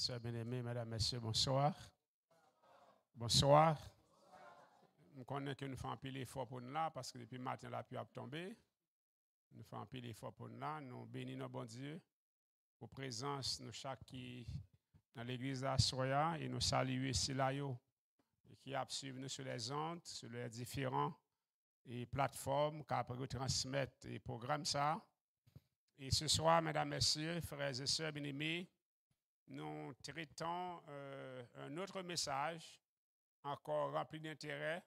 Sœurs bien-aimées, mesdames, messieurs, bonsoir. Bonsoir. Je connais que nous faisons un peu l'effort pour nous là, parce que depuis le matin, la pluie a tombé. Nous faisons un peu l'effort pour nous là. Nous bénissons bon Dieu pour la présence de chaque qui dans l'église à Soya et nous saluons ici là, et qui a suivi nous sur les ondes, sur les différentes plateformes qui après transmettre les programmes ça. Et ce soir, mesdames, messieurs, frères et sœurs bien-aimés, nous traitons un autre message encore rempli d'intérêt,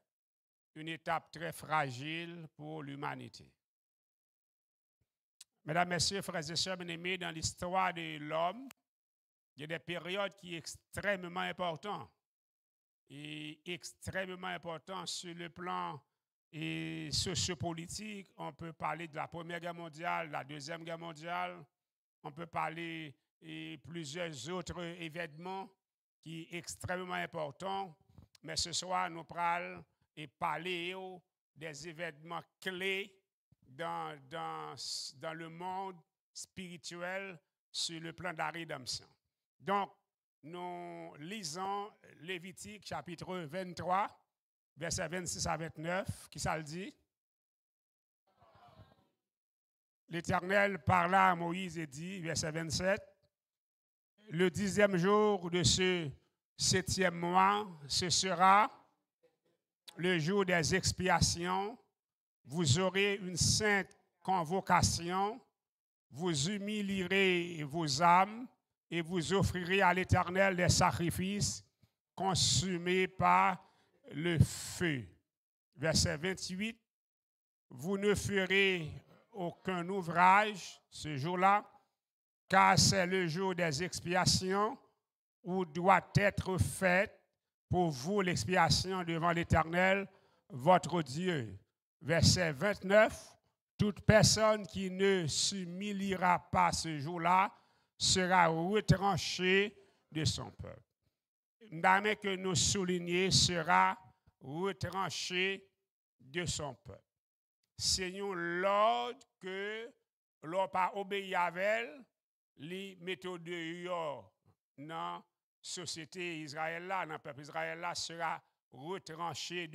une étape très fragile pour l'humanité. Mesdames, messieurs, frères et sœurs bien-aimés, dans l'histoire de l'homme, il y a des périodes qui sont extrêmement importantes. Et extrêmement importantes sur le plan sociopolitique. On peut parler de la Première Guerre mondiale, la Deuxième Guerre mondiale. On peut parler de plusieurs autres événements qui sont extrêmement importants. Mais ce soir, nous parlons et parler des événements clés dans le monde spirituel sur le plan de la rédemption. Donc, nous lisons Lévitique chapitre 23, versets 26 à 29, qui ça le dit? L'Éternel parla à Moïse et dit, verset 27, « Le 10e jour de ce 7e mois, ce sera le jour des expiations. Vous aurez une sainte convocation, vous humilierez vos âmes et vous offrirez à l'Éternel des sacrifices consumés par le feu. » Verset 28, « Vous ne ferez aucun ouvrage ce jour-là, car c'est le jour des expiations où doit être faite pour vous l'expiation devant l'Éternel, votre Dieu. » Verset 29, « Toute personne qui ne s'humiliera pas ce jour-là sera retranchée de son peuple. » D'amener que nous souligner sera retranché de son peuple. C'est l'ordre que l'on pas obéi avec les méthodes dans la société Israël là, dans le peuple Israël là, sera retranché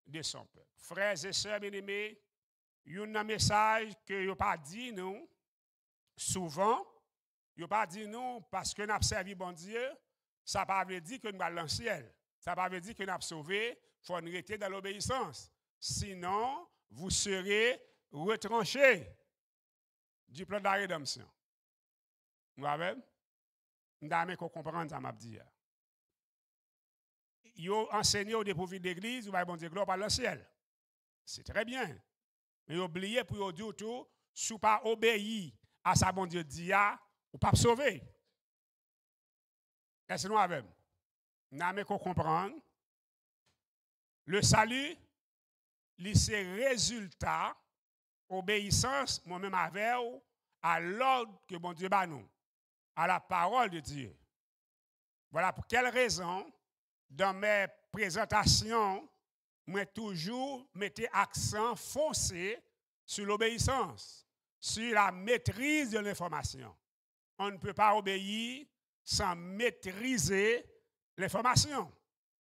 de son peuple. Frères et sœurs bien-aimés, il y a un message que vous pas dit nous souvent, vous pas dit nous parce que nous avons servi bon Dieu, ça ne veut pas dire que nous allons dans le ciel. Ça ne veut pas dire que nous avons sauvé, il faut rester dans l'obéissance. Sinon, vous serez retranchés du plan de la rédemption. Vous avez? Nous avons compris ça, m'a dit. Vous enseignez au dépourvu d'église, vous allez bon Dieu, gloire par le ciel. C'est très bien. Mais vous oubliez pour vous dire tout, si vous pas obéi à sa bon Dieu dit, vous pas sauver. Est-ce que nous avons? Nous avons comprendre. Le salut, c'est résultat, obéissance, moi-même avec vous, à l'ordre que bon Dieu bat nous, à la parole de Dieu. Voilà pour quelle raison, dans mes présentations, moi toujours mettez accent foncé sur l'obéissance, sur la maîtrise de l'information. On ne peut pas obéir sans maîtriser l'information.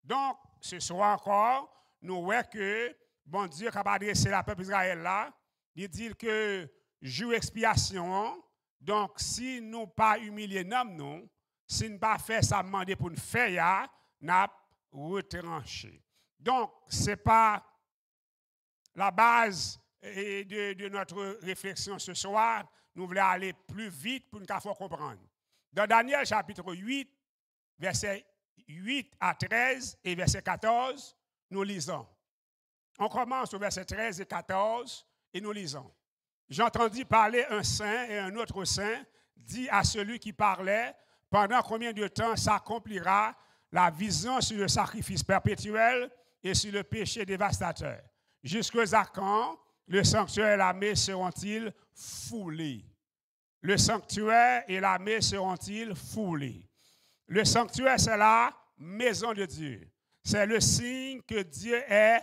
Donc, ce soir encore, nous voyons que bon Dieu qui a adressé la peuple Israël là, il dit que jour expiation, donc si nous pas humilier nous, si nous pas fait ça demander pour nous faire, nous retranché. Donc, ce n'est pas la base de notre réflexion ce soir. Nous voulons aller plus vite pour nous comprendre. Dans Daniel chapitre 8, versets 8 à 13 et verset 14, nous lisons. On commence au verset 13 et 14 et nous lisons. J'entendis parler un saint et un autre saint, dit à celui qui parlait, pendant combien de temps s'accomplira la vision sur le sacrifice perpétuel et sur le péché dévastateur? Jusqu'à quand le sanctuaire et l'armée seront-ils foulés? Le sanctuaire et l'armée seront-ils foulés? Le sanctuaire, c'est la maison de Dieu. C'est le signe que Dieu est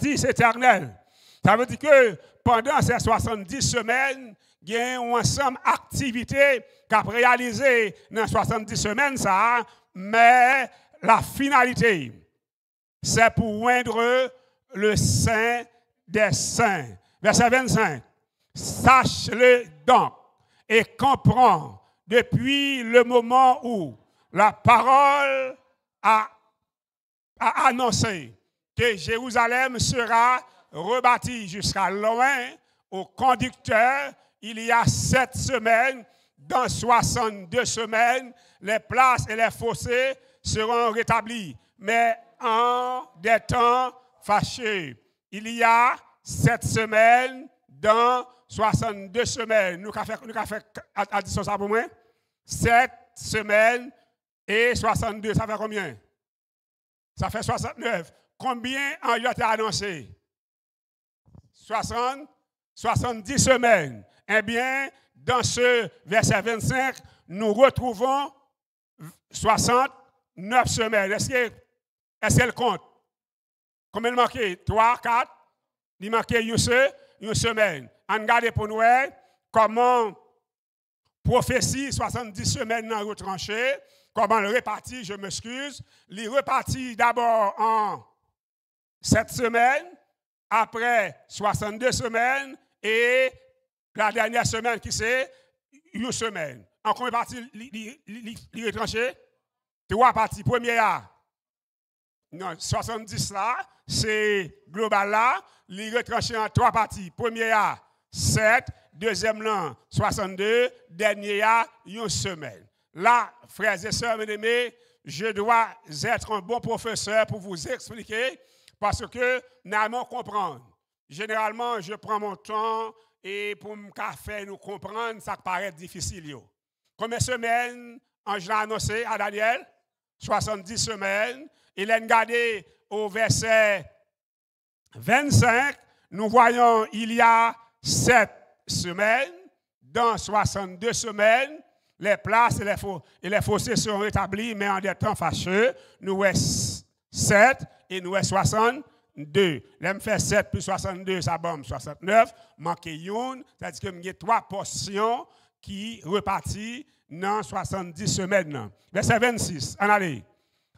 justice éternelle. Ça veut dire que pendant ces 70 semaines, il y a un ensemble d'activités qu'a réalisé dans 70 semaines, ça, mais la finalité, c'est pour oindre le Saint des Saints. Verset 25. Sache-le donc et comprends depuis le moment où la parole a annoncé que Jérusalem sera rebâtie jusqu'à loin au conducteur. Il y a 7 semaines, dans 62 semaines, les places et les fossés seront rétablis. Mais en des temps fâcheux, il y a 7 semaines, dans 62 semaines. Nous avons fait addition ça pour moi? 7 semaines et 62, ça fait combien? Ça fait 69. Combien en y a été annoncé? 70 semaines. Eh bien, dans ce verset 25, nous retrouvons 69 semaines. Est-ce qu'elle compte? Combien il manque? 3, 4? Il manque une semaine. On regarde pour nous comment prophétie 70 semaines retranchée, comment le répartit, je m'excuse. Il repartit d'abord en 7 semaines, après 62 semaines, et la dernière semaine qui c'est une semaine. En combien de parties il retranché? 3 parties. Première, non, 70 là, c'est global là, il retranché en 3 parties. Première, 7, deuxième là, 62, dernière, une semaine. Là, frères et sœurs, bien-aimés, je dois être un bon professeur pour vous expliquer, parce que nous allons comprendre. Généralement, je prends mon temps et pour me faire nous comprendre, ça paraît difficile. Combien de semaines Ange a annoncé à Daniel? 70 semaines. Il a regardé au verset 25. Nous voyons, il y a 7 semaines. Dans 62 semaines, les places et les fossés seront rétablis, mais en des temps fâcheux. Nous avons 7 et nous avons 62. Là, je fais 7 plus 62, ça bombe 69. Manque une, c'est-à-dire qu'il y a 3 portions qui repartent dans 70 semaines. Verset 26, en allez.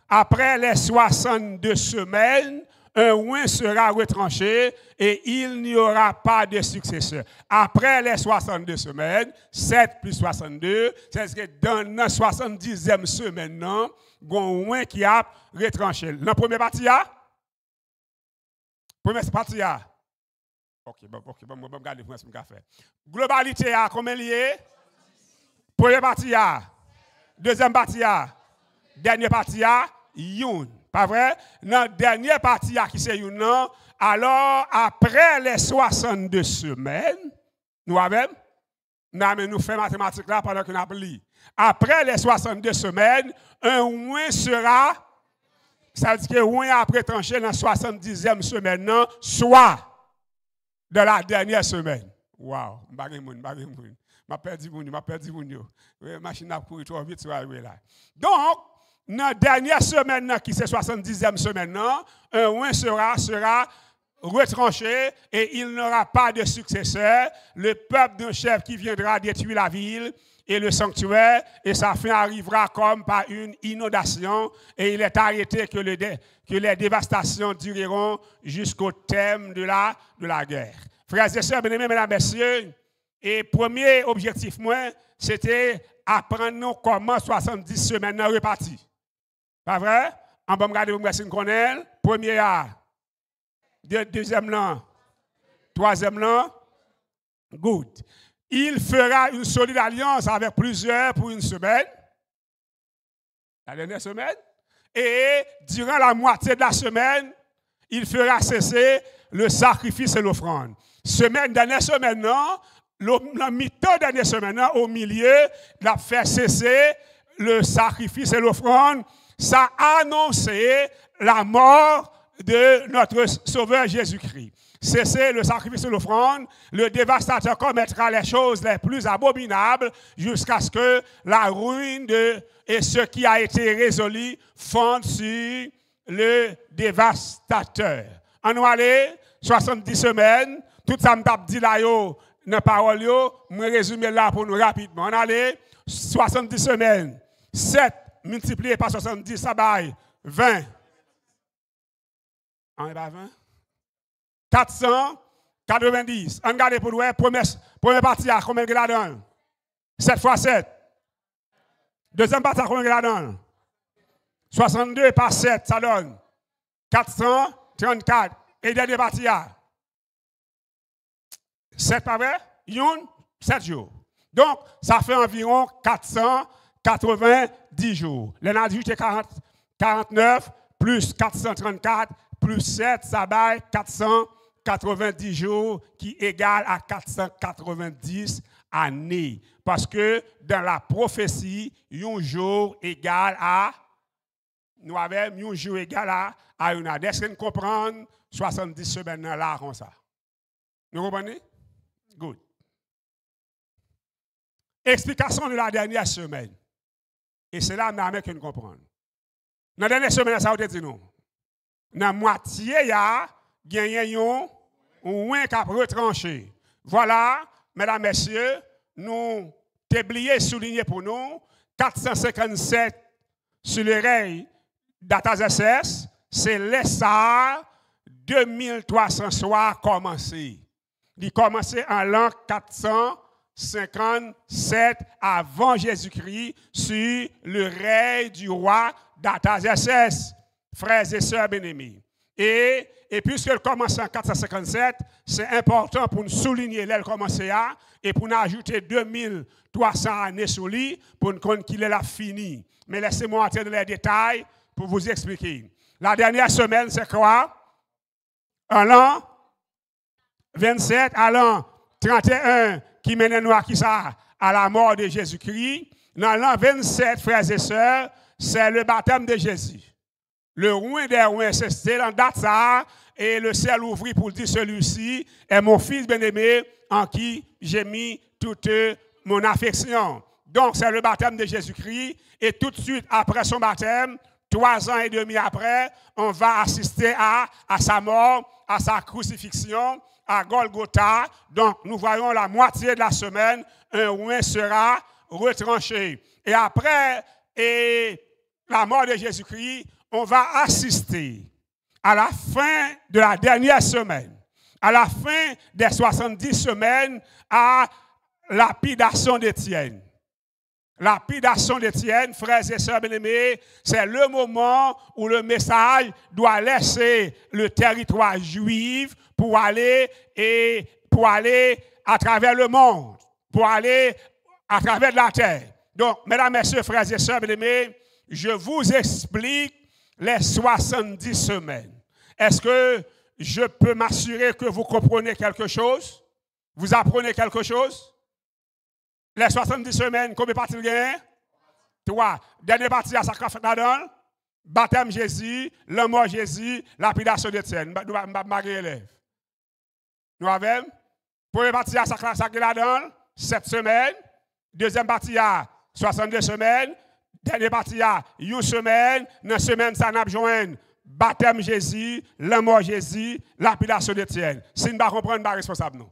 Après les 62 semaines, un oint sera retranché et il n'y aura pas de successeur. Après les 62 semaines, 7 plus 62, c'est-à-dire que dans la 70e semaine, il y a un oint qui a retranché. Dans la première partie, Ok, bon, regardez pour ce que je fais. Globalité, combien lié? Première partie, deuxième partie, dernière partie, youn. Pas vrai? Dans la dernière partie, qui c'est youn, alors après les 62 semaines, nous faisons mathématiques là pendant que nous appelons. Après les 62 semaines, un ouin sera, ça veut dire que ouin après tranché dans la 70e semaine, non, soit de la dernière semaine. Wow, m'a perdu mon. La machine a couru trop vite sur là. Donc, dans la dernière semaine, qui c'est 70e semaine, un ouin sera retranché et il n'aura pas de successeur. Le peuple d'un chef qui viendra détruire la ville et le sanctuaire, et sa fin arrivera comme par une inondation, et il est arrêté que les dévastations dureront jusqu'au terme de la guerre. Frères et sœurs, bien-aimés, mesdames et messieurs, et premier objectif, moi, c'était apprendre comment 70 semaines reparties. Pas vrai? On va regarder si nous connaissons. Premier A, deuxième là, troisième là, good. Il fera une solide alliance avec plusieurs pour une semaine, la dernière semaine, et durant la moitié de la semaine, il fera cesser le sacrifice et l'offrande. Dernière semaine, non, la mi-temps dernière semaine, non, au milieu, il a fait cesser le sacrifice et l'offrande. Ça a annoncé la mort de notre Sauveur Jésus-Christ. Cesser le sacrifice et l'offrande, le dévastateur commettra les choses les plus abominables jusqu'à ce que la ruine et ce qui a été résolu fondent sur le dévastateur. On va aller 70 semaines. Tout ça me dit là, dans la parole, je vais résumer là pour nous rapidement. On aller 70 semaines. 7 multiplié par 70, ça baille 20. On est pas 20? 490. On regarde pour nous, première partie, combien il a donné? 7 fois 7. Deuxième partie, combien il a donné? 62 par 7, ça donne 434. Et dernière partie, 7 pas vrai? 7 jours. Donc, ça fait environ 490 jours. Les adultes, 49 plus 434 plus 7, ça baille 490 jours qui égale à 490 années. Parce que dans la prophétie, un jour égale à, nous avons un jour égal à une année. Est-ce que nous comprenons 70 semaines là comme ça? Nous comprenez? Good. Explication de la dernière semaine. Et c'est là que nous comprenons. Dans la dernière semaine, ça vous dit nous. Dans la moitié, il y a gagné un ouin qui a retranché. Voilà, mesdames, messieurs, nous t'oubliez souligner pour nous 457 sur les rails d'Atazases, c'est l'essar 2300 soirs commencé. Il commençait en l'an 457 avant Jésus-Christ sur le règne du roi d'Atazases, frères et sœurs bien-aimés. Et puisque elle commence en 457, c'est important pour nous souligner qu'elle commençait à et pour nous ajouter 2300 années sur lui pour nous connaître qu'il est là fini. Mais laissez-moi entrer dans les détails pour vous expliquer. La dernière semaine, c'est quoi? En l'an 27 à l'an 31 qui mène nous à qui ça? À la mort de Jésus-Christ. Dans l'an 27, frères et sœurs, c'est le baptême de Jésus. Le roi des rois, c'est dans date ça, et le ciel ouvrit pour dire celui-ci est mon fils bien-aimé en qui j'ai mis toute mon affection. Donc, c'est le baptême de Jésus-Christ, et tout de suite après son baptême, 3 ans et demi après, on va assister à sa mort, à sa crucifixion, à Golgotha. Donc, nous voyons la moitié de la semaine, un roi sera retranché. Et après la mort de Jésus-Christ, on va assister à la fin de la dernière semaine, à la fin des 70 semaines, à la lapidation d'Étienne. La lapidation d'Étienne, frères et sœurs bien-aimés, c'est le moment où le message doit laisser le territoire juif pour aller à travers le monde, pour aller à travers la terre. Donc, mesdames, messieurs, frères et sœurs bien-aimés, je vous explique les 70 semaines. Est-ce que je peux m'assurer que vous comprenez quelque chose? Vous apprenez quelque chose? Les 70 semaines, combien de parties il y a? 3. Dernière partie à sacré là-dedans. Baptême Jésus, la mort Jésus, lapidation d'Étienne. Nous avons élève. Nous avons. Première partie à sacré là-dedans, 7 semaines. Deuxième partie à 62 semaines. Dernière partie à 1 semaine. Dans la semaine, ça n'a pas joint baptême Jésus, la mort Jésus, lapidation d'Étienne. Si nous ne comprenons pas, nous sommes responsables.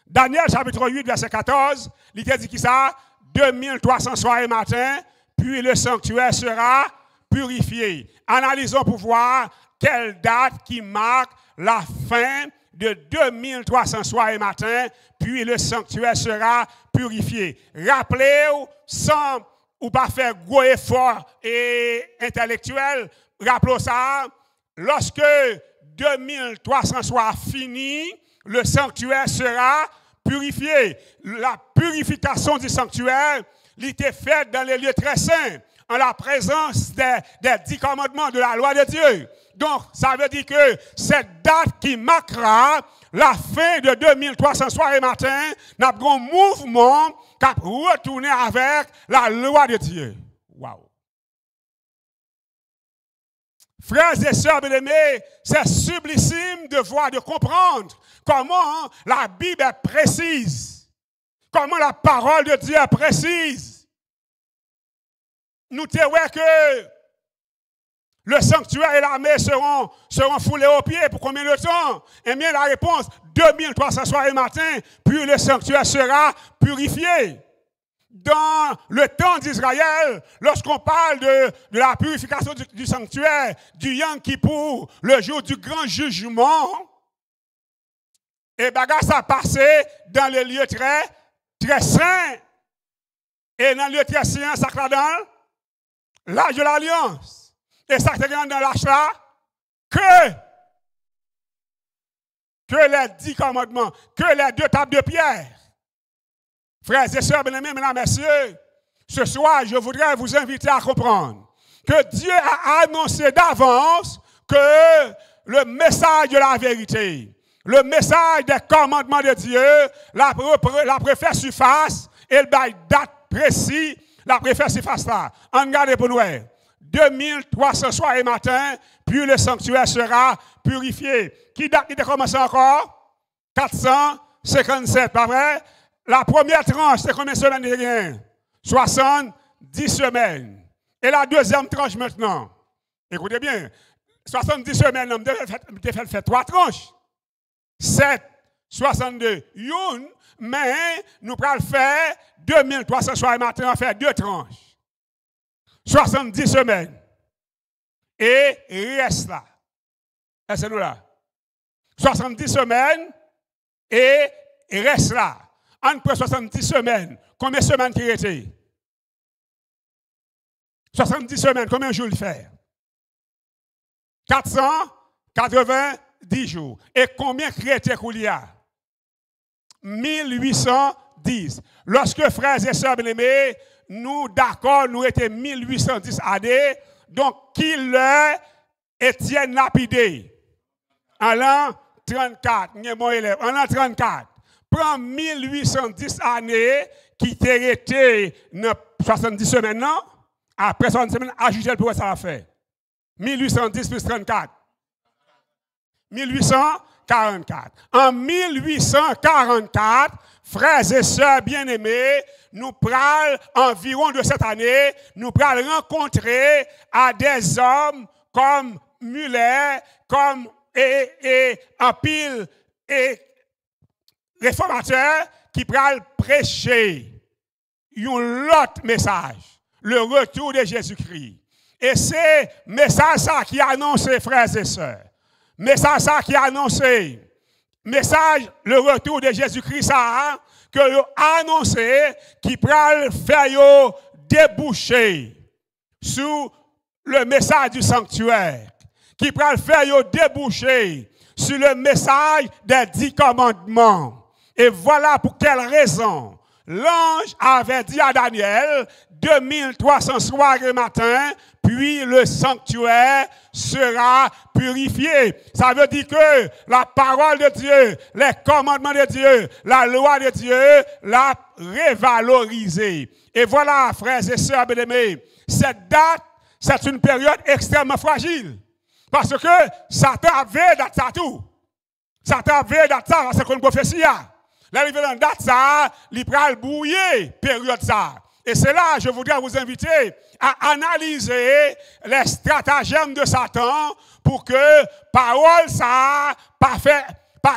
Daniel chapitre 8, verset 14, il dit qui ça? 2300 soirs et matin, puis le sanctuaire sera purifié. Analysons pour voir quelle date qui marque la fin de 2300 soirs et matin, puis le sanctuaire sera purifié. Rappelez-vous, sans ou pas faire gros effort et intellectuel, rappelez-vous ça, lorsque 2300 soirs finis, le sanctuaire sera purifié. La purification du sanctuaire, il était faite dans les lieux très saints, en la présence des 10 commandements de la loi de Dieu. Donc, ça veut dire que cette date qui marquera la fin de 2300 soirs et matin, n'a pas un mouvement qui a retourné avec la loi de Dieu. Waouh! Frères et sœurs bien-aimés, c'est sublissime de voir, de comprendre comment la Bible est précise, comment la parole de Dieu est précise. Nous te voyons que le sanctuaire et l'armée seront foulés aux pieds. Pour combien de temps? Eh bien, la réponse, 2300 soirs et matin, puis le sanctuaire sera purifié. Dans le temps d'Israël, lorsqu'on parle de la purification du sanctuaire, du Yom Kippour, le jour du grand jugement, et bagarre ça passait dans les lieux très, très saints. Et dans le lieu très saint, ça là dans l'âge de l'alliance. Et ça dans l'âge là, que les 10 commandements, que les 2 tables de pierre. Frères et sœurs, bien-aimés, mesdames et messieurs, ce soir, je voudrais vous inviter à comprendre que Dieu a annoncé d'avance que le message de la vérité, le message des commandements de Dieu, la préfère surface et le date précis, la préfère surface là. En regardez pour nous. 2300 soirs et matin, puis le sanctuaire sera purifié. Qui date qui a commencé encore? 457, pas vrai? La première tranche, c'est combien de semaines de rien? 70 semaines. Et la deuxième tranche maintenant. Écoutez bien, 70 semaines, on a fait 3 tranches. 7, 62, une, mais nous allons faire 2300 soirs et matin, on va faire 2 tranches. 70 semaines. Et reste là. Est-ce que nous là? 70 semaines et reste là. Entre 70 semaines, combien de semaines qui étaient? 70 semaines, combien de jours il fait? 490 jours. Et combien de chrétiens qu'il y a? 1810. Lorsque frères et sœurs bien-aimés, nous d'accord, nous étions 1810 années, donc qu'il Étienne lapidé. En l'an 34, en l'an 34. Prends 1810 années qui t'est été 70 semaines, non? Après 70 semaines, ajoutez le pour ça va faire. 1810 plus 34. 1844. En 1844, frères et sœurs bien-aimés, nous prenons environ de cette année, nous prenons rencontrer à des hommes comme Muller, comme et en pile et réformateurs qui prennent prêcher un autre message, le retour de Jésus-Christ. Et c'est message ça qui a annoncé, frères et sœurs. Message ça qui a annoncé. Message, le retour de Jésus-Christ, ça, que a annoncé, qui prend faire déboucher sous le message du sanctuaire, qui prend faire déboucher sur le message des 10 commandements. Et voilà pour quelle raison l'ange avait dit à Daniel, 2300 soirs et matin, puis le sanctuaire sera purifié. Ça veut dire que la parole de Dieu, les commandements de Dieu, la loi de Dieu l'a révalorisé. Et voilà, frères et sœurs bien-aimés, cette date, c'est une période extrêmement fragile. Parce que Satan avait date ça tout. Satan avait date ça, c'est une prophétie. L'arrivée dans date ça, il pral bouiller période ça. Et c'est là, je voudrais vous inviter à analyser les stratagèmes de Satan pour que parole ça pas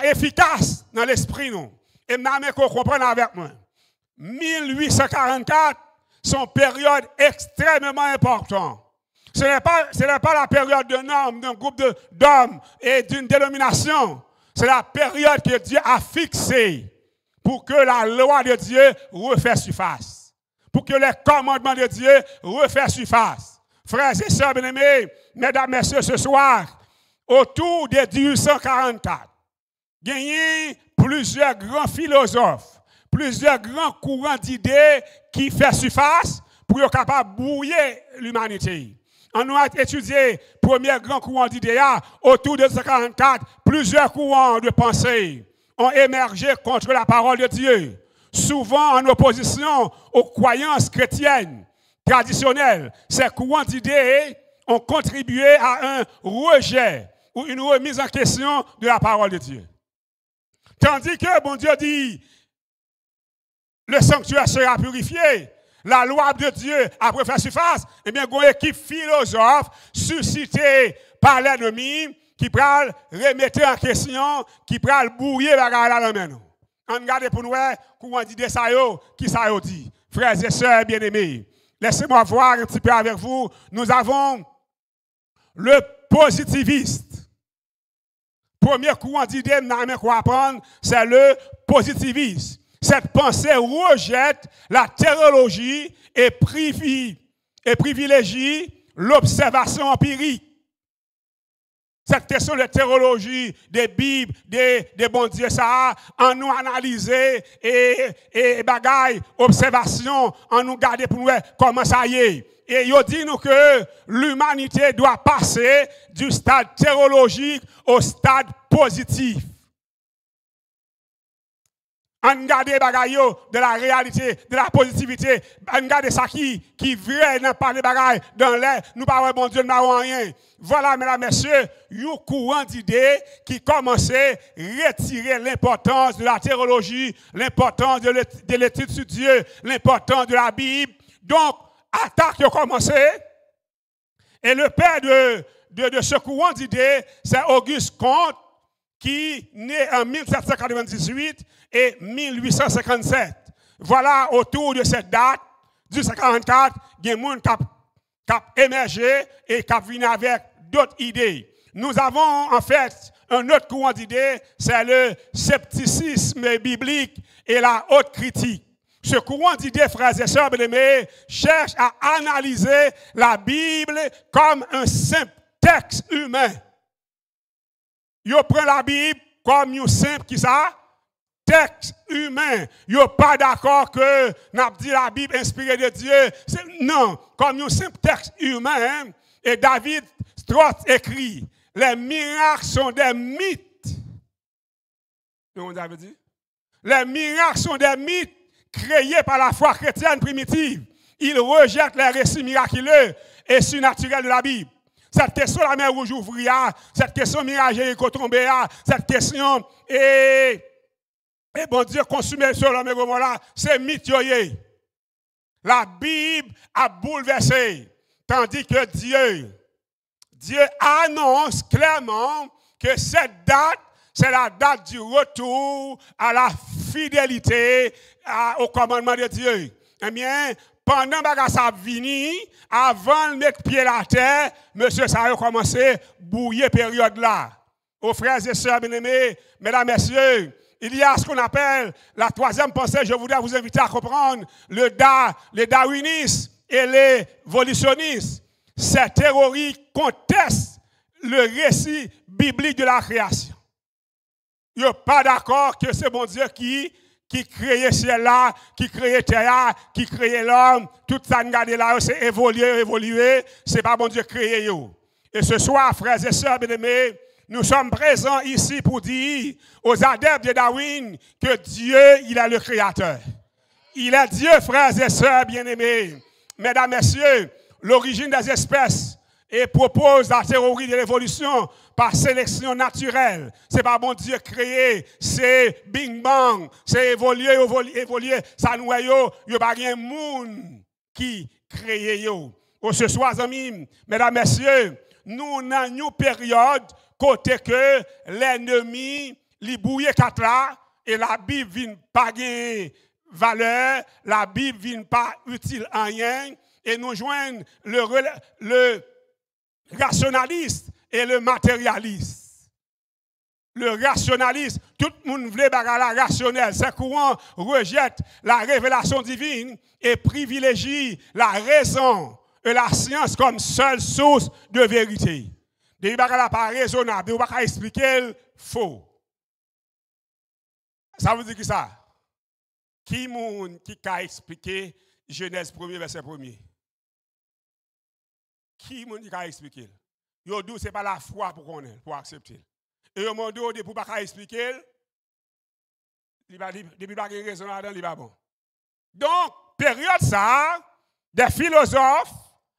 efficace dans l'esprit nous. Et maintenant qu'on comprenne avec moi. 1844, c'est une période extrêmement importante. Ce n'est pas la période d'un homme, d'un groupe d'hommes et d'une dénomination. C'est la période que Dieu a fixée pour que la loi de Dieu refasse surface. Pour que les commandements de Dieu refassent surface. Frères et sœurs bien-aimés, mesdames, messieurs, ce soir, autour de 1844, il y a plusieurs grands philosophes, plusieurs grands courants d'idées qui font surface pour être capable de brouiller l'humanité. On a étudié le premier grand courant d'idées autour de 1844, plusieurs courants de pensée ont émergé contre la parole de Dieu. Souvent en opposition aux croyances chrétiennes traditionnelles. Ces courants d'idées ont contribué à un rejet ou une remise en question de la parole de Dieu. Tandis que bon Dieu dit, le sanctuaire sera purifié, la loi de Dieu après faire surface, eh bien, il y a une équipe philosophe suscitée par l'ennemi qui pral remettre en question, qui pral bouiller la garde là nous. On regarde pour nous comment dit ça qui ça dit. Frères et sœurs bien-aimés, laissez-moi voir un petit peu avec vous. Nous avons le positiviste. Premier courant d'idée qu'on apprendre, c'est le positivisme. Cette pensée rejette la théologie et privilégie l'observation empirique. Cette question de théologie, des Bibles, des bons dieux, ça, en nous analyser et bagaille, observation, en nous garder pour nous comment ça y est. Et il dit nous que l'humanité doit passer du stade théologique au stade positif. On garde bagaille de la réalité, de la positivité. On garde ça qui vrai dans pas de bagaille dans l'air. Nous pas bon Dieu, nous n'avons rien. Voilà, mesdames, messieurs, un courant d'idées qui commençait à retirer l'importance de la théologie, l'importance de l'étude sur Dieu, l'importance de la Bible. Donc, attaque a commencé. Et le père de ce courant d'idées, c'est Auguste Comte, qui naît en 1798 et 1857. Voilà, autour de cette date, du 54, il y a des gens qui ont émergé et qui ont venu avec d'autres idées. Nous avons en fait un autre courant d'idées, c'est le scepticisme biblique et la haute critique. Ce courant d'idées, frères et sœurs bien-aimés, cherche à analyser la Bible comme un simple texte humain. Yo prend la Bible comme un simple qui ça texte humain. Yo pas d'accord que n'a dit la Bible inspirée de Dieu. Non, comme un simple texte humain. Et David Strauss écrit, les miracles sont des mythes. Comment David dit? Les miracles sont des mythes créés par la foi chrétienne primitive. Ils rejettent les récits miraculeux et surnaturels de la Bible. Cette question la mer rouge ouvria, cette question mirage et tombéa, cette question et bon Dieu consumé sur l'homme et voilà, c'est mythioyé. La Bible a bouleversé, tandis que Dieu annonce clairement que cette date, c'est la date du retour à la fidélité au commandement de Dieu. Eh bien, pendant que ça vini, avant de mettre pied à la terre, monsieur, ça a commencé à bouiller période là. Aux frères et sœurs bien-aimés, mesdames, messieurs, il y a ce qu'on appelle la troisième pensée. Je voudrais vous inviter à comprendre les darwinistes et les évolutionnistes. Ces théories contestent le récit biblique de la création. Ils ne sont pas d'accord que c'est bon Dieu qui créait ciel-là, qui créait terre, qui créait l'homme, tout ça, là, c'est évoluer, c'est pas bon Dieu créé. Et ce soir, frères et sœurs bien-aimés, nous sommes présents ici pour dire aux adeptes de Darwin que Dieu, il est le créateur. Il est Dieu, frères et sœurs bien-aimés. Mesdames, messieurs, l'origine des espèces et propose la théorie de l'évolution par sélection naturelle. C'est pas bon Dieu créé, c'est bing bang, c'est évoluer, ça noyau, il n'y a pas rien monde qui crée yo. Ce soir, amis, mesdames, messieurs, nous dans une période côté que l'ennemi li bouille quatre là et la Bible vient pas gagner valeur, la Bible vient pas utile en rien et nous joignent le rationaliste et le matérialiste. Le rationaliste, tout le monde veut bagarre rationnel. Ce courant rejette la révélation divine et privilégie la raison et la science comme seule source de vérité. Des bagarre pas raisonnable, des bagarre expliquer faux. Ça veut dire que ça? Qui a expliqué Genèse 1er verset 1er? Qui a expliqué? Yo dit c'est pas la foi pour connaître, pour accepter. Et yo m'a dit pour pas expliquer, depuis pas de raison là-dedans, il va bon. Donc, période ça, des philosophes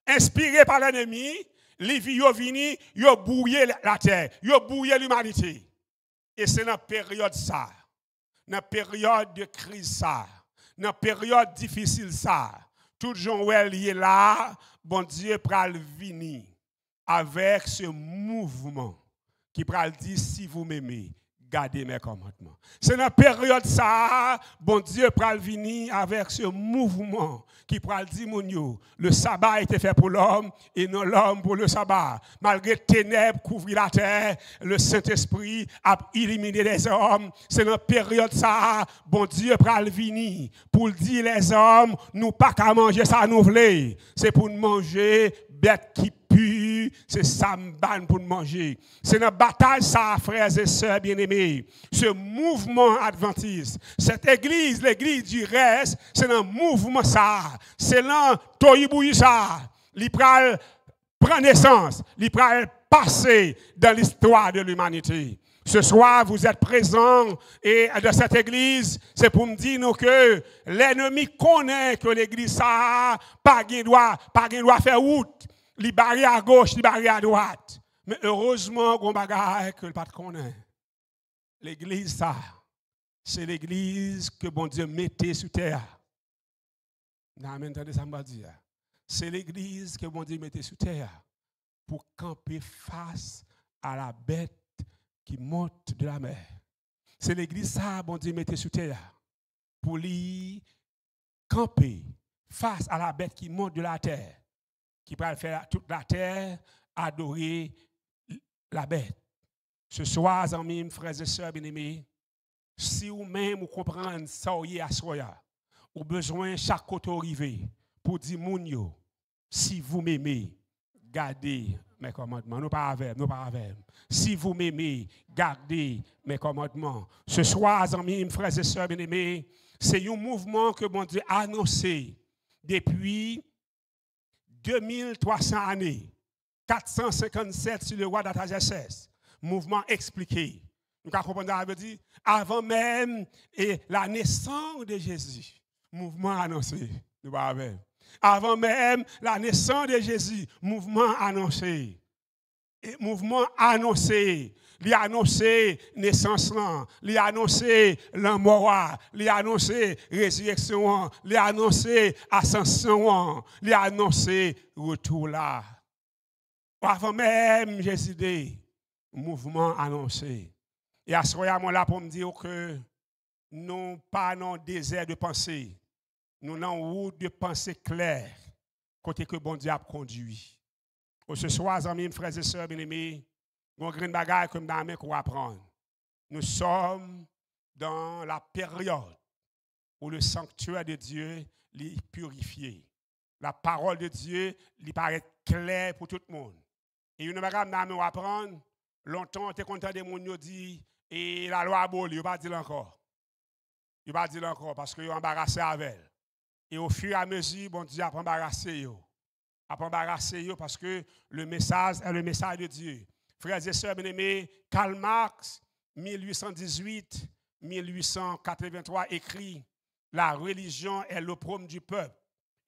inspirés par l'ennemi, ils vini, yo bouillé la terre, yo bouillé l'humanité. Et c'est dans période ça, dans période de crise ça, dans période difficile ça, tout gens où elle est là, bon Dieu pral venir avec ce mouvement qui pral dire si vous m'aimez, gardez mes commandements. C'est dans la période ça, bon Dieu pral venir avec ce mouvement qui pral dire mon yo, le sabbat a été fait pour l'homme et non l'homme pour le sabbat. Malgré ténèbres couvrir la terre, le Saint-Esprit a éliminé les hommes. C'est dans la période ça, bon Dieu pral venir pour dire les hommes, nous pas qu'à manger ça nous voulons. C'est pour nous manger bête qui pue, c'est ça pour nous manger. C'est dans la bataille ça, frères et sœurs bien-aimés. Ce mouvement adventiste, cette église, l'église du reste, c'est dans le mouvement ça. C'est dans Toyibouyi ça. Il prend naissance, il prend passer dans l'histoire de l'humanité. Ce soir, vous êtes présents et dans cette église, c'est pour me dire nous que l'ennemi connaît que l'église ça pas doit faire route, il barre à gauche, il barre à droite. Mais heureusement, on bagaille que le pas connaît. L'église ça, c'est l'église que bon Dieu mettait sur terre. C'est l'église que bon Dieu mettait sur terre pour camper face à la bête qui monte de la mer. C'est l'église ça, bon Dieu mettait sur terre pour lui camper face à la bête qui monte de la terre, qui peut faire toute la terre adorer la bête. Ce soir, amis, frères et sœurs bien-aimés, si vous-même vous comprenez ça, vous avez besoin chaque côté arrivé pour dire Mounio, si vous m'aimez, gardez mes commandements. Nous pas avec. Si vous m'aimez, gardez mes commandements. Ce soir, amis, frères et sœurs bien-aimés, c'est un mouvement que bon Dieu a annoncé depuis 2300 années, 457 sur le roi d'Artaxerxès. Mouvement expliqué. Nous comprenons ça veut dire avant même la naissance de Jésus. Mouvement annoncé. Nous pas avec. Avant même la naissance de Jésus, mouvement annoncé. Et mouvement annoncé. Il a annoncé naissance, il a annoncé la mort, il a annoncé résurrection, il a annoncé ascension, il a annoncé retour là. Avant même Jésus, mouvement annoncé. Et à ce moment là pour me dire que nous pas dans désert de pensée, nous dans route de pensée claire, côté que bon Dieu a conduit. Ce soir, amis, frères et sœurs bien-aimés, nous avons une bagaille comme dans la main qu'on apprendre. Nous sommes dans la période où le sanctuaire de Dieu est purifié. La parole de Dieu lui paraît claire pour tout le monde. Et une bagaille dans la main qu'on apprendre, longtemps, on est content de monde qui dit et la loi abolie, il ne va pas dire encore. Il ne va pas dire encore parce qu'ils ont embarrassé avec elle. Et au fur et à mesure, bon Dieu a embarrassé. A embarrassé parce que le message est le message de Dieu. Frères et sœurs bien-aimés, Karl Marx, 1818-1883, écrit « La religion est l'opprobre du peuple.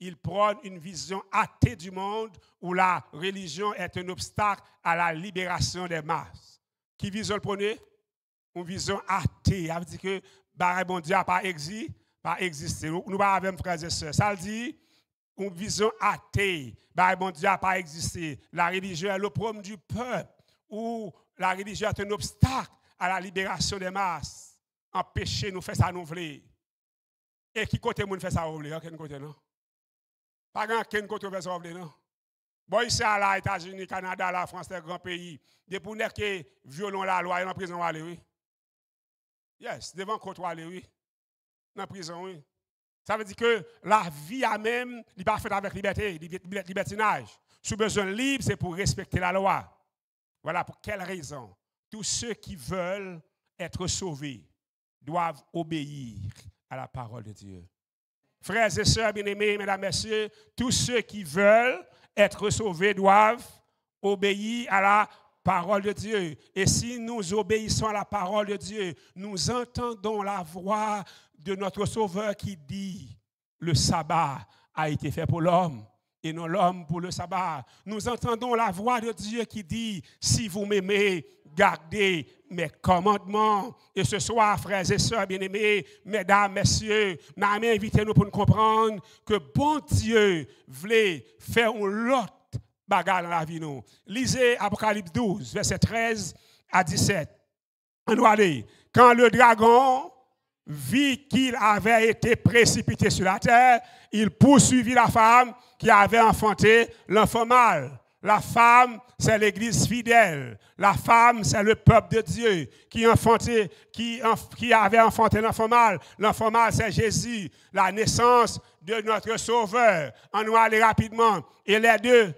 Il prône une vision athée du monde où la religion est un obstacle à la libération des masses. » Qui vision le prenez? Une vision athée. Ça veut dire que bon Dieu n'a pas existé. Nous pas avec frères et sœurs. Ça veut dire une vision athée. Bon Dieu n'a pas existé. La religion est l'opprobre du peuple où la religion est un obstacle à la libération des masses. Empêcher nous faire ça nous voulons. Et qui côté nous fait ça nous voulons? Quel côté non? Pas quel côté fait ça nous voulons non? Bon ici à les États-Unis, Canada, la France, les grands pays, des pour que violons la loi et en prison aller oui. Yes, devant contre aller oui. Dans prison oui. Ça veut dire que la vie a même, il n'est pas faite avec liberté, libertinage. Si besoin libre, c'est pour respecter la loi. Voilà pour quelle raison. Tous ceux qui veulent être sauvés doivent obéir à la parole de Dieu. Frères et sœurs bien-aimés, mesdames, messieurs, tous ceux qui veulent être sauvés doivent obéir à la parole de Dieu. Et si nous obéissons à la parole de Dieu, nous entendons la voix de notre Sauveur qui dit le sabbat a été fait pour l'homme et non l'homme pour le sabbat. Nous entendons la voix de Dieu qui dit si vous m'aimez, garder mes commandements. Et ce soir, frères et sœurs bien-aimés, mesdames, messieurs, nous invitons nous pour nous comprendre que bon Dieu voulait faire un lot bagarre dans la vie. Nous. Lisez Apocalypse 12, verset 13 à 17. On va aller. Quand le dragon vit qu'il avait été précipité sur la terre, il poursuivit la femme qui avait enfanté l'enfant mâle. La femme, c'est l'Église fidèle. La femme, c'est le peuple de Dieu qui avait enfanté l'enfant mâle. L'enfant mâle, c'est Jésus, la naissance de notre Sauveur. On va aller rapidement. Et les deux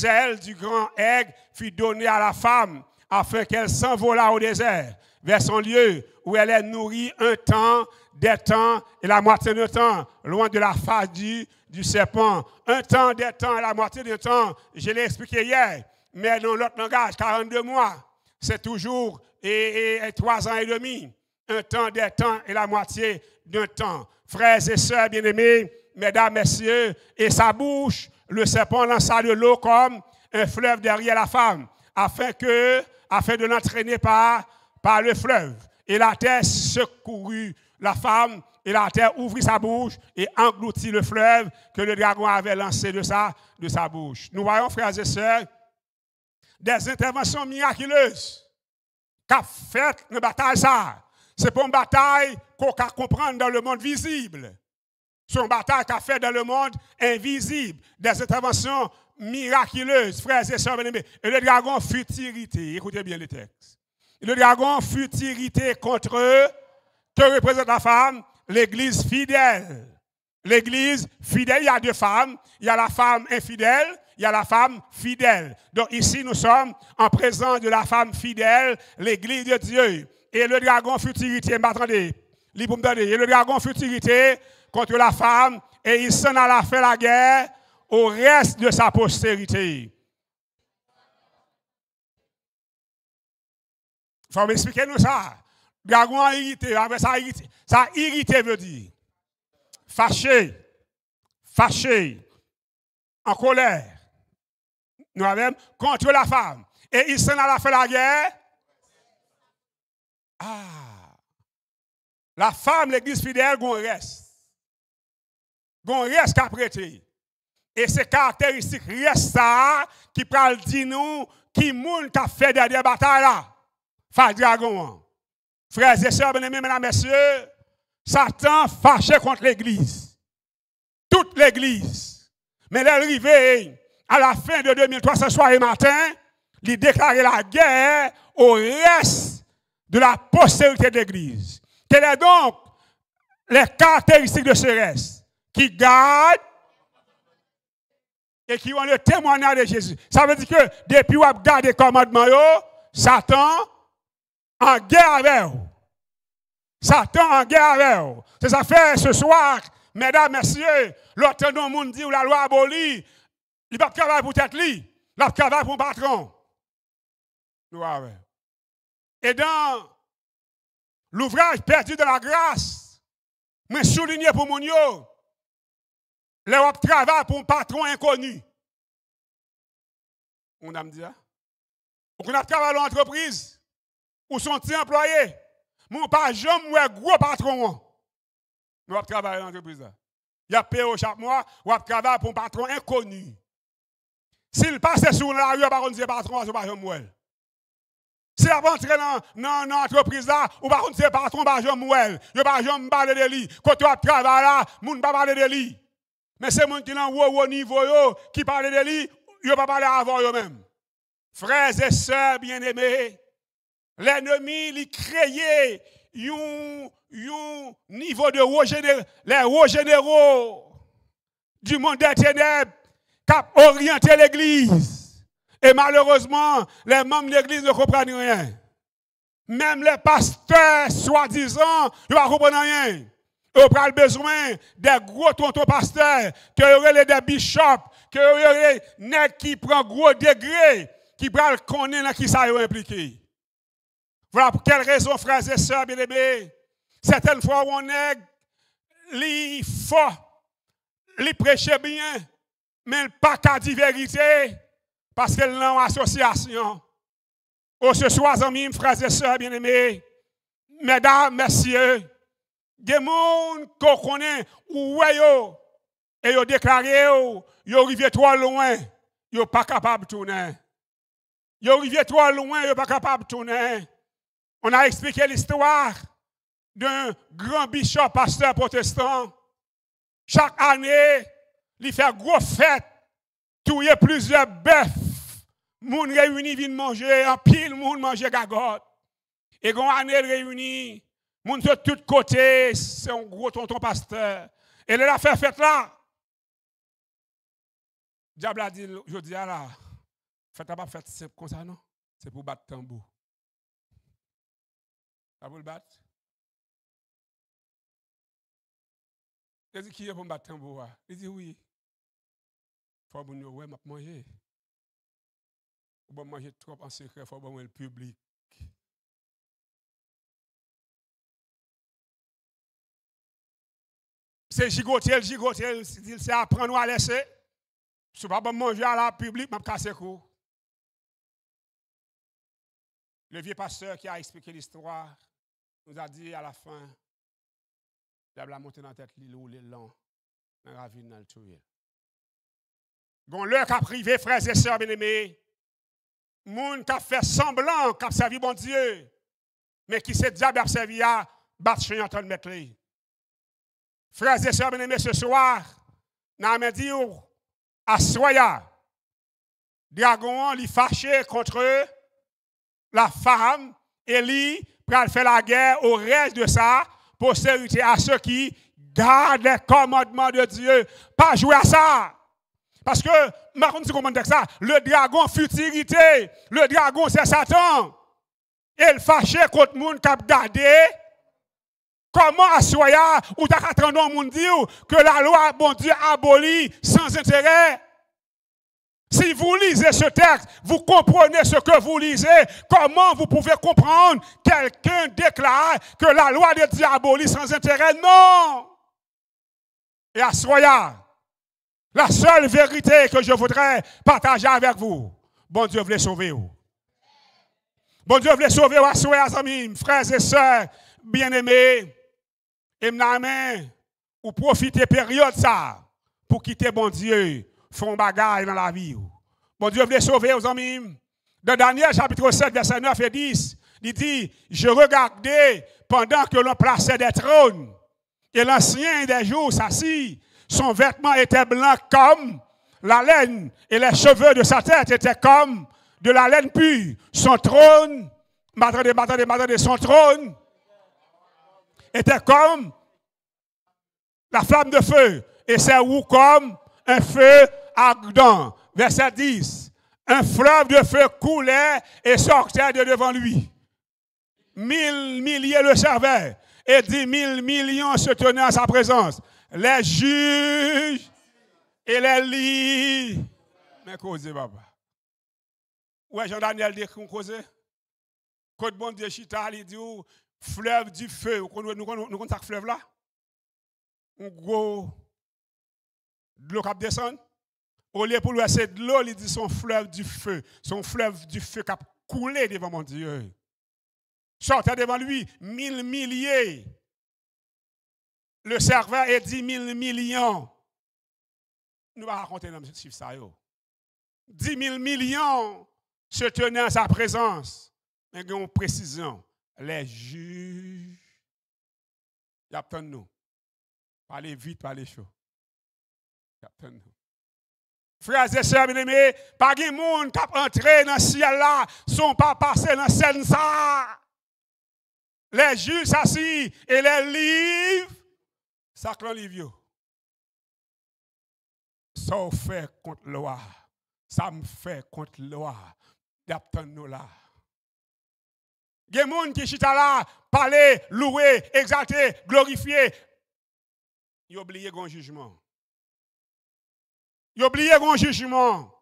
ailes du grand aigle furent données à la femme afin qu'elle s'envolât au désert, vers son lieu où elle est nourrie un temps, des temps et la moitié du temps, loin de la face du serpent. Un temps, des temps et la moitié du temps, je l'ai expliqué hier, mais dans l'autre langage, 42 mois, c'est toujours 3 ans et demi. Un temps, des temps et la moitié d'un temps. Frères et sœurs bien-aimés, mesdames, messieurs, et sa bouche, le serpent lança de l'eau comme un fleuve derrière la femme, afin de l'entraîner par le fleuve. Et la terre secourut la femme, et la terre ouvrit sa bouche et engloutit le fleuve que le dragon avait lancé de sa bouche. Nous voyons, frères et sœurs, des interventions miraculeuses qu'a fait une bataille ça. C'est pas une bataille qu'on peut comprendre dans le monde visible. C'est une bataille qu'a fait dans le monde invisible. Des interventions miraculeuses, frères et sœurs bien-aimés. Et le dragon fut irrité. Écoutez bien le texte. Le dragon fut irrité contre eux. Que représente la femme? L'Église fidèle. L'Église fidèle, il y a deux femmes. Il y a la femme infidèle, il y a la femme fidèle. Donc ici, nous sommes en présence de la femme fidèle, l'Église de Dieu. Et le dragon fut irrité. M'attendez. Et le dragon fut irrité contre la femme et il s'en alla faire la guerre au reste de sa postérité. Il faut m'expliquer nous ça. Dragon a irrité, après ça irrité. Ça irrité veut dire fâché, en colère. Nous avons contre la femme. Et il s'en alla faire la guerre. La femme, l'Église fidèle, gon reste. Gon reste qu'à prêter. Et ces caractéristiques restent ça qui parle dire nous qui moun qui a fait des batailles là. Face dragon. Frères et sœurs, bien-aimés, mesdames, messieurs, Satan fâché contre l'Église. Toute l'Église. Mais l'arrivée à la fin de 2300 soir et matin, il déclarait la guerre au reste de la postérité de l'Église. Quelles sont donc les caractéristiques de ce reste qui gardent et qui ont le témoignage de Jésus? Ça veut dire que depuis qu'on a gardé les commandements, Satan en guerre avec vous. Satan en guerre avec vous. C'est ça fait ce soir, mesdames, messieurs, l'autre dans le monde dit où la loi abolie, il va travailler pour tête li, il va travailler pour patron. Et dans l'ouvrage perdu de la grâce, mais souligné pour mon yo, les wap travail pour un patron inconnu. On a me dit, on a travaillé dans l'entreprise, où sont-ils employés? Mon pas jamais un gros patron. Nous avons travaillé dans l'entreprise. Il y a payé chaque mois, on a travaillé pour un patron inconnu. S'il passe sur la rue, on ne sait pas patron, on ne pas jamais. Si on rentre dans l'entreprise là, on ne sait pas patron, on ne pas jamais. On ne pas jamais parler de lui. Quand on travaille là, on ne pas parler de lui. Mais c'est les gens qui sont au niveau, qui parlent de lui, ils ne pas parler avant eux-mêmes. Frères et sœurs bien-aimés, l'ennemi, il crée un niveau de les hauts généraux du monde des ténèbres qui ont orienté l'Église. Et malheureusement, les membres de l'Église ne comprennent rien. Même les pasteurs, soi-disant, ils ne comprennent rien. Ils ont besoin des gros tontons pasteurs, qu'il y aurait des bishops, qu'il y aurait des nègres qui prennent gros degré, qui prennent connaître qui ça est impliqué. Voilà pour quelle raison, frères et sœurs bien-aimés, certaines fois on est li fort, li prêche bien, mais pas qu'à dire vérité, parce qu'elle est en association. Oh, ce soir, amis, frères et sœurs bien-aimés, mesdames, messieurs, des gens qu'on connaît, ou yo, et yo déclaré, yo arrivé trop loin, yo pas capable de tourner. Yo arrivé trop loin, yo pas capable de tourner. On a expliqué l'histoire d'un grand bishop pasteur protestant. Chaque année, il fait gros fête, touiller plusieurs bœufs. Moun réunis viennent manger, en pile moun manger gagotte. Et quand année réunis, moun de tous côtés, c'est un gros tonton pasteur. Et il a fait fête là. Diable a dit, je dis là, fête pas fête, c'est comme ça, non? C'est pour battre tambour. Ça pour le battre? Il dit, qui est pour battre tambour? Il dit, oui. Il faut que vous manger. Il faut manger trop en secret, il faut que le public. C'est gigotel, c'est apprendre à laisser. Si vous ne pouvez pas manger à la public, je vais casser le cou. Le vieux pasteur qui a expliqué l'histoire nous a dit à la fin, il a monté dans la tête, il est lent, dans la ravine, dans le tuer. Bon, l'heure qu'a privé, frères et sœurs bien-aimés, moun qui a fait semblant, qui a servi bon Dieu, mais qui s'est diable a servi à battre chien en train de mettre les. Frères et sœurs bien-aimés, ce soir, nous avons dit à Soya, Dragon, il fâché contre la femme, et lui, pour faire la guerre au reste de sa postérité, à ceux qui gardent les commandements de Dieu. Pas jouer à ça. Parce que, je comment dire ça, le dragon futilité, le dragon c'est Satan. Il fâché contre le monde qui a gardé. Comment à Soya, ou t'as attendu au monde dire que la loi, bon Dieu, abolit sans intérêt? Si vous lisez ce texte, vous comprenez ce que vous lisez. Comment vous pouvez comprendre quelqu'un déclare que la loi de Dieu abolit sans intérêt? Non! Et à Soya, la seule vérité que je voudrais partager avec vous, bon Dieu voulait sauver vous. Bon Dieu voulait sauver vous à Soya, amis, frères et sœurs, bien-aimés. Et m'amène ou profiter période ça pour quitter bon Dieu, font bagaille dans la vie. Bon Dieu voulait sauver aux amis. Dans Daniel chapitre 7 verset 9 et 10, il dit, je regardais pendant que l'on plaçait des trônes et l'ancien des jours s'assit, son vêtement était blanc comme la laine et les cheveux de sa tête étaient comme de la laine pure. Son trône, son trône était comme la flamme de feu, et c'est où comme un feu ardent. Verset 10. Un fleuve de feu coulait et sortait de devant lui. 1000 milliers le servaient, et 10 000 millions se tenaient en sa présence. Les juges et les lits. Mais causez, papa. Ouais, Jean-Daniel dit qu'on causait. Côte bon Dieu, Chita, il dit, fleuve du feu. Nous connaissons ce fleuve là? Un gros de l'eau qui descend. Au lieu pour lui essayer de l'eau, il dit son fleuve du feu. Son fleuve du feu qui a coulé devant mon Dieu. Sortait devant lui 1000 milliers. Le serveur est 10 000 millions. Nous allons raconter dans ce chiffre ça. 10 000 millions se tenaient en sa présence. Mais il y a une précision. Les juges, ils attendent nous. Parlez vite, parlez chaud. Ils attendent nous. Frères et sœurs bien-aimés, pas de monde qui a entré dans ce ciel-là, sont pas passés dans scène ça. Les juges s'assis et les livres, ça clôt livre. Ça fait contre la loi. Ça me fait contre la loi. D'attendre nous là. Il y a des gens qui sont là, parler, louer, exalter, glorifier. Ils oublient le jugement. Ils oublient le jugement.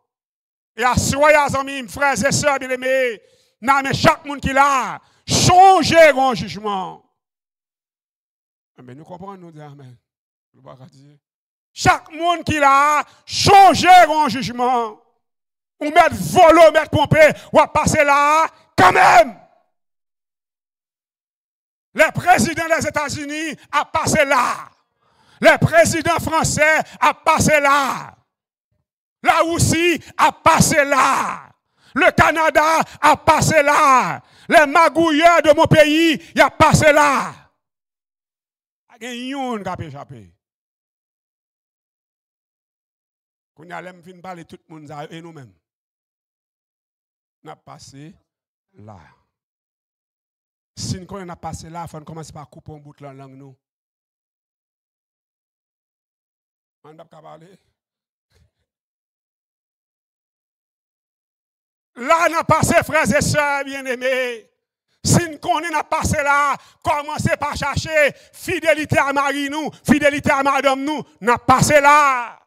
Et à soyez amis, frères et sœurs bien-aimés, mais chaque monde qui est là, changez le jugement. Mais nous comprenons, nous disons amen. Chaque monde qui est là, changez le jugement. Ou mettre volo, mettre pompé, ou passer là, quand même, le président des États-Unis a passé là. Le président français a passé là. La Russie a passé là. Le Canada a passé là. Les magouilleurs de mon pays, il a passé là. Il y a un qui a échappé. Quand on a parler tout le monde et nous-mêmes. On a passé là. Si nous a passé là, il faut commencer par couper un bout de la langue nous. On n'a pas parler. Là, on a passé, frères et sœurs bien-aimés. Si nous a passé là, commencez par chercher fidélité à Marie nous, fidélité à Madame nous, n'a passé là.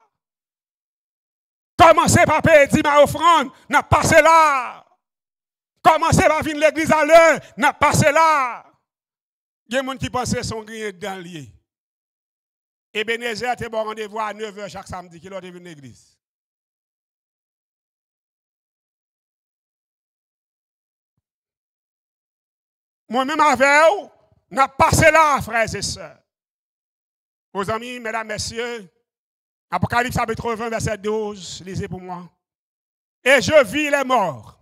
Commencez par payer 10 ma offrande, n'a passé là. Commencez par venir l'église à l'heure, n'a passé là. Il y a des gens qui pensent son grillé dans le lit. Ebenezer était bon rendez-vous à 9h chaque samedi qu'il doit venir à l'église. Moi-même avec vous, n'a passé là, frères et sœurs. Aux amis, mesdames, messieurs, Apocalypse chapitre 20, verset 12, lisez pour moi. Et je vis les morts,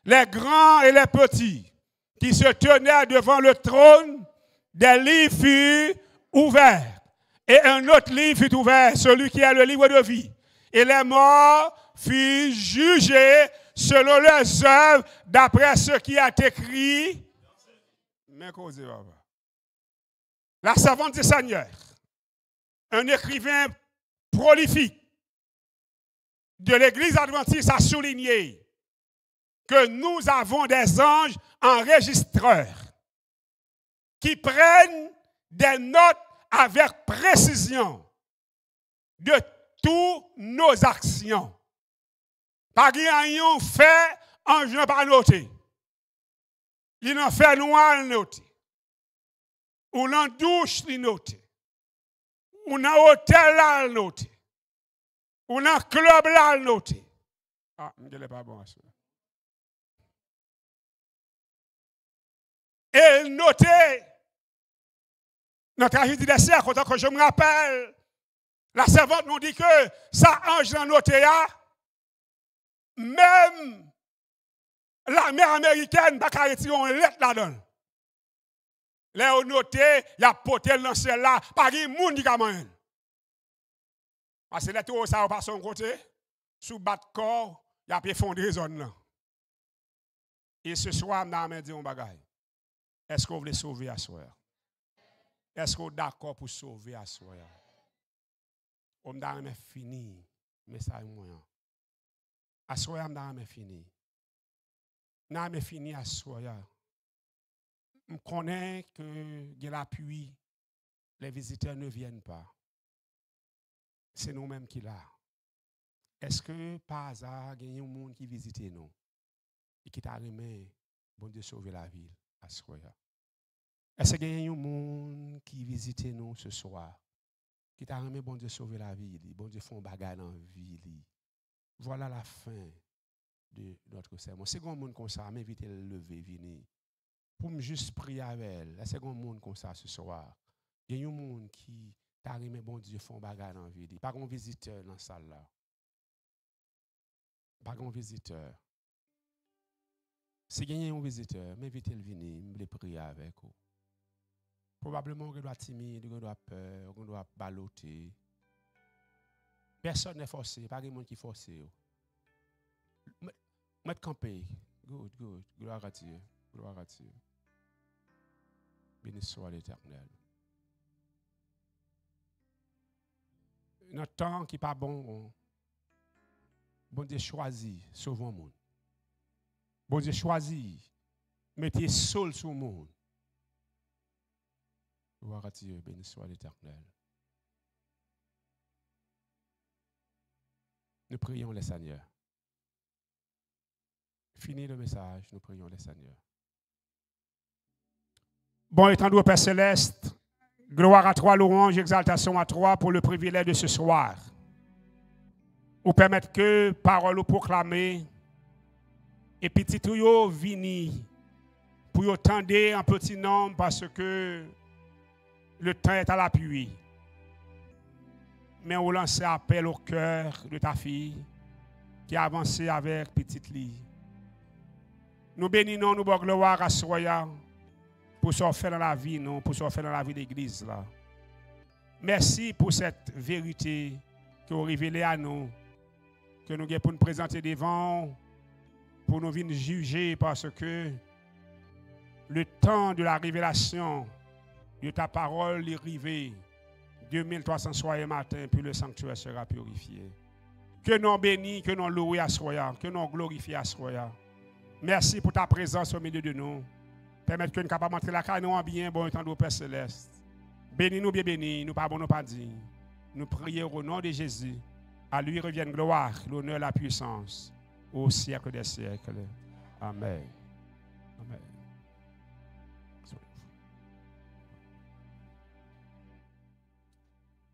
les grands et les petits, qui se tenaient devant le trône, des livres furent ouverts. Et un autre livre fut ouvert, celui qui est le livre de vie. Et les morts furent jugés selon leurs œuvres, d'après ce qui est écrit. La servante du Seigneur, un écrivain prolifique de l'Église adventiste, a souligné que nous avons des anges enregistreurs qui prennent des notes avec précision de toutes nos actions. Pas rien fait, ange n'a pas noté. Il en fait noir noté. Ou dans douche il noté. Ou dans hôtel là noté. Ou dans club là noté. Ah, je ne pas bon à ça. Et noté notre agité des cercles, quand je me rappelle, la servante nous dit que ça ange dans noté là, même l'armée américaine n'a pas retiré une lettre là-dedans. Les ont noté, il y a poté dans ciel là, pas de monde qui a moyen. Parce que les tout ça passe son côté, sous bas de corps, il y a effondré zone là. Et ce soir, je me dit un bagage. Est-ce que vous voulez sauver à soir? Est-ce que vous êtes d'accord pour sauver à soir? On m'a fini, mais ça est moyen. À soir, on m'a fini. On m'a fini à soir. Je connais que de l'appui, les visiteurs ne viennent pas. C'est nous-mêmes qui l'avons. Est-ce que par hasard, il y a un monde qui visite nous et qui t'a remis, bon Dieu, sauver la ville à soir? Est-ce qu'il y a un monde qui visite nous ce soir, qui t'a remis, bon Dieu, sauver la ville, bon Dieu, font bagarre dans la ville? Voilà la fin de notre sermon. C'est un monde comme ça, m'invite à lever, venir. Pour me juste prier avec elle. C'est un monde comme ça ce soir. Il y a un monde qui t'a remis, bon Dieu, font bagarre dans la ville. Pas un visiteur dans la salle là. Pas un visiteur. Si il y a un visiteur, m'invite à venir, me prier avec vous. Probablement on doit être timide, on doit avoir peur, on doit balloter. Personne n'est forcé, pas de monde qui est forcé. Mettre camper. Good, good. Gloire à Dieu. Gloire à Dieu. Béni soit l'Éternel. Notre temps qui n'est pas bon, bon Dieu choisit, sauvons le monde. Bon Dieu choisit, mettez sol sur le monde. Gloire à Dieu, béni soit l'Éternel. Nous prions le Seigneur. Fini le message, nous prions le Seigneur. Bon, étendue au Père Céleste, gloire à toi, louange, exaltation à toi pour le privilège de ce soir. Ou permettre que parole ou proclamer et petit tuyau vini pour vous tendre en petit nombre parce que le temps est à l'appui. Mais on lance appel au cœur de ta fille qui a avancé avec petite Lie. Nous bénissons, nous bonne gloire à Soya pour ce faire dans la vie, non, pour ce faire dans la vie de l'église. Là. Merci pour cette vérité que vous révélez à nous, que nous avons pour nous présenter devant, pour nous venir juger parce que le temps de la révélation de ta parole est arrivé. 2300 soirs et matin, puis le sanctuaire sera purifié. Que nous bénis, que nous louons à Soya, que nous glorifions à Soya. Merci pour ta présence au milieu de nous. Permettre que nous soyons capables d'entrer la caille, nous en bien, bon temps de Père Céleste. Bénis-nous, bien bénis, nous pardonnons pas dignes. Nous prions au nom de Jésus. À lui revienne gloire, l'honneur, la puissance, au siècle des siècles. Amen. Amen.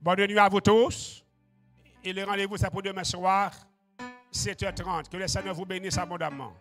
Bonne nuit à vous tous. Et le rendez-vous, c'est pour demain soir, 7h30. Que le Seigneur vous bénisse abondamment.